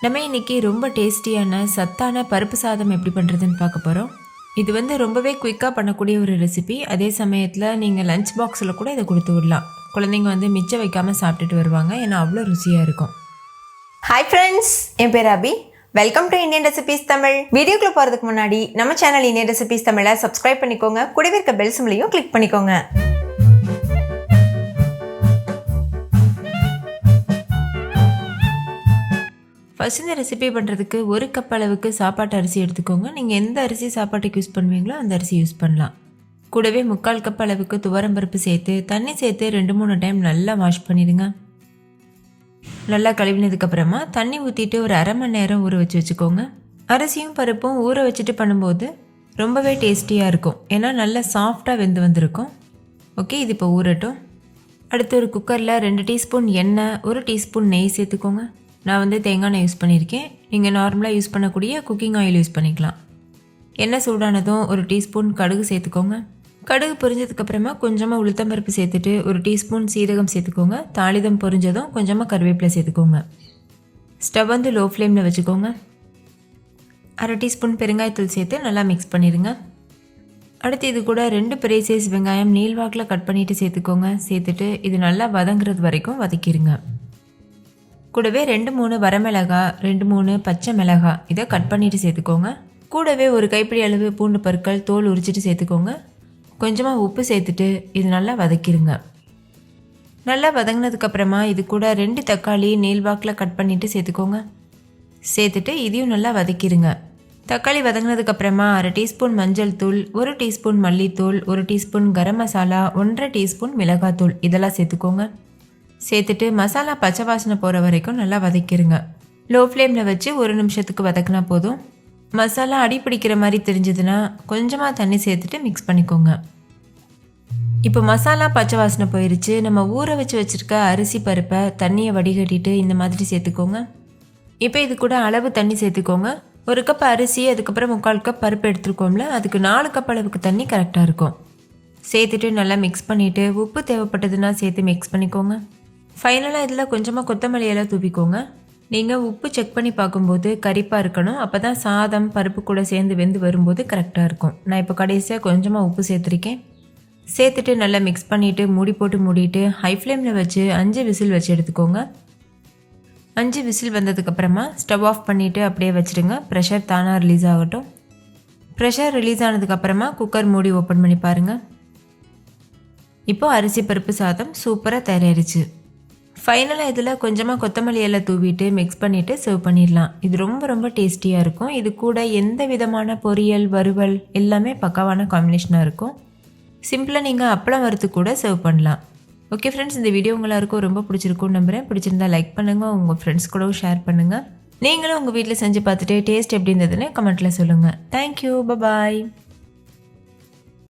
நம்ம இன்றைக்கி ரொம்ப டேஸ்டியான சத்தான பருப்பு சாதம் எப்படி பண்ணுறதுன்னு பார்க்க போகிறோம். இது ரொம்பவே குயிக்காக பண்ணக்கூடிய ஒரு ரெசிபி. அதே சமயத்தில் நீங்கள் லஞ்ச் பாக்ஸில் கூட இதை கொடுத்து விடலாம். குழந்தைங்க மிச்சம் வைக்காமல் சாப்பிட்டுட்டு வருவாங்க, ஏன்னா அவ்வளோ ருசியாக இருக்கும். ஹாய் ஃப்ரெண்ட்ஸ், என் பேர் Abhi. Welcome to Indian recipes Tamil. வீடியோக்குள்ளே போகிறதுக்கு முன்னாடி நம்ம சேனல் இந்தியன் ரெசிபீஸ் தமிழை சப்ஸ்கிரைப் பண்ணிக்கோங்க. கூடவே இருக்க பெல் சிம்பலையும் கிளிக் பண்ணிக்கோங்க. ஃபஸ்ட் இந்த ரெசிபி பண்ணுறதுக்கு 1 கப் அளவுக்கு சாப்பாட்டு அரிசி எடுத்துக்கோங்க. நீங்கள் எந்த அரிசி சாப்பாட்டுக்கு யூஸ் பண்ணுவீங்களோ அந்த அரிசி யூஸ் பண்ணலாம். கூடவே 3/4 கப் அளவுக்கு துவரம்பருப்பு சேர்த்து தண்ணி சேர்த்து 2-3 டைம் நல்லா வாஷ் பண்ணிடுங்க. நல்லா கழுவினதுக்கப்புறமா தண்ணி ஊற்றிட்டு ஒரு அரை மணி நேரம் ஊற வச்சுக்கோங்க. அரிசியும் பருப்பும் ஊற வச்சுட்டு பண்ணும்போது ரொம்பவே டேஸ்டியாக இருக்கும், ஏன்னா நல்லா சாஃப்டாக வெந்து வந்திருக்கும். ஓகே, இது இப்போ ஊறட்டும். அடுத்து ஒரு குக்கரில் 2 டீஸ்பூன் எண்ணெய், 1 டீஸ்பூன் நெய் சேர்த்துக்கோங்க. நான் தேங்காய் எண்ணெய் யூஸ் பண்ணியிருக்கேன். நீங்கள் நார்மலாக யூஸ் பண்ணக்கூடிய குக்கிங் ஆயில் யூஸ் பண்ணிக்கலாம். எண்ணெய் சூடானதும் 1 டீஸ்பூன் கடுகு சேர்த்துக்கோங்க. கடுகு பொரிஞ்சதுக்கப்புறமா கொஞ்சமாக உளுத்தம்பருப்பு சேர்த்துட்டு 1 டீஸ்பூன் சீரகம் சேர்த்துக்கோங்க. தாளிதம் பொரிஞ்சதும் கொஞ்சமாக கருவேப்பிலை சேர்த்துக்கோங்க. ஸ்டவ் லோ ஃப்ளேமில் வச்சுக்கோங்க. அரை டீஸ்பூன் பெருங்காயத்தூள் சேர்த்து நல்லா மிக்ஸ் பண்ணிடுங்க. அடுத்து இது கூட 2 பெரிய சைஸ் வெங்காயம் நீள்வாக்கில் கட் பண்ணிவிட்டு சேர்த்துக்கோங்க. சேர்த்துட்டு இது நல்லா வதங்குறது வரைக்கும் வதக்கிடுங்க. கூடவே 2-3 வரமிளகாய், 2-3 பச்சை மிளகாய் இதை கட் பண்ணிவிட்டு சேர்த்துக்கோங்க. கூடவே ஒரு கைப்பிடி அளவு பூண்டு பற்கள் தோல் உரிச்சிட்டு சேர்த்துக்கோங்க. கொஞ்சமாக உப்பு சேர்த்துட்டு இது நல்லா வதக்கிடுங்க. நல்லா வதங்கினதுக்கப்புறமா இது கூட 2 தக்காளி நீள்வாக்கில் கட் பண்ணிவிட்டு சேர்த்துக்கோங்க. சேர்த்துட்டு இதையும் நல்லா வதக்கிடுங்க. தக்காளி வதங்கினதுக்கப்புறமா அரை டீஸ்பூன் மஞ்சள் தூள், 1 டீஸ்பூன் மல்லித்தூள், 1 டீஸ்பூன் கரம் மசாலா, 1.5 டீஸ்பூன் மிளகாத்தூள் இதெல்லாம் சேர்த்துக்கோங்க. சேர்த்துட்டு மசாலா பச்சை வாசனை போகிற வரைக்கும் நல்லா வதக்கிடுங்க. லோ ஃப்ளேமில் வச்சு 1 நிமிஷத்துக்கு வதக்கினா போதும். மசாலா அடி பிடிக்கிற மாதிரி தெரிஞ்சதுன்னா கொஞ்சமாக தண்ணி சேர்த்துட்டு மிக்ஸ் பண்ணிக்கோங்க. இப்போ மசாலா பச்சை வாசனை போயிடுச்சு. நம்ம ஊற வச்சுருக்க அரிசி பருப்பை தண்ணியை வடிகட்டிட்டு இந்த மாதிரி சேர்த்துக்கோங்க. இப்போ இது கூட அளவு தண்ணி சேர்த்துக்கோங்க. 1 கப் அரிசி, அதுக்கப்புறம் 3/4 கப் பருப்பு எடுத்துருக்கோம்ல, அதுக்கு 4 கப் அளவுக்கு தண்ணி கரெக்டாக இருக்கும். சேர்த்துட்டு நல்லா மிக்ஸ் பண்ணிவிட்டு உப்பு தேவைப்பட்டதுன்னா சேர்த்து மிக்ஸ் பண்ணிக்கோங்க. ஃபைனலாக இதில் கொஞ்சமாக கொத்தமல்லி எல்லாம் தூவிக்கோங்க. நீங்கள் உப்பு செக் பண்ணி பார்க்கும்போது கரிப்பாக இருக்கணும், அப்போ தான் சாதம் பருப்பு கூட சேர்ந்து வெந்து வரும்போது கரெக்டாக இருக்கும். நான் இப்போ கடைசியாக கொஞ்சமாக உப்பு சேர்த்துருக்கேன். சேர்த்துட்டு நல்லா மிக்ஸ் பண்ணிவிட்டு மூடி போட்டு மூடிட்டு ஹை ஃப்ளேமில் வச்சு 5 விசில் வச்சு எடுத்துக்கோங்க. 5 விசில் வந்ததுக்கப்புறமா ஸ்டவ் ஆஃப் பண்ணிவிட்டு அப்படியே வச்சுடுங்க. ப்ரெஷர் தானாக ரிலீஸ் ஆகட்டும். ப்ரெஷர் ரிலீஸ் ஆனதுக்கப்புறமா குக்கர் மூடி ஓப்பன் பண்ணி பாருங்கள். இப்போது அரிசி பருப்பு சாதம் சூப்பராக தயாரிச்சு. ஃபைனலாக இதில் கொஞ்சமாக கொத்தமல்லி எல்லாம் தூவிட்டு மிக்ஸ் பண்ணிவிட்டு சர்வ் பண்ணிடலாம். இது ரொம்ப டேஸ்டியாக இருக்கும். இது கூட எந்த விதமான பொரியல், வறுவல் எல்லாமே பக்காவான காம்பினேஷனாக இருக்கும். சிம்பிளாக நீங்கள் அப்பளம் வறுத்து கூட சர்வ் பண்ணலாம். ஓகே ஃப்ரெண்ட்ஸ், இந்த வீடியோ எல்லாருக்கும் ரொம்ப பிடிச்சிருக்கும்னு நம்புகிறேன். பிடிச்சிருந்தா லைக் பண்ணுங்கள், உங்கள் ஃப்ரெண்ட்ஸ் கூடவும் ஷேர் பண்ணுங்கள். நீங்களும் உங்கள் வீட்டில் செஞ்சு பார்த்துட்டு டேஸ்ட் எப்படி இருந்ததுன்னு கமெண்ட்டில் சொல்லுங்கள். தேங்க்யூ, பாய்.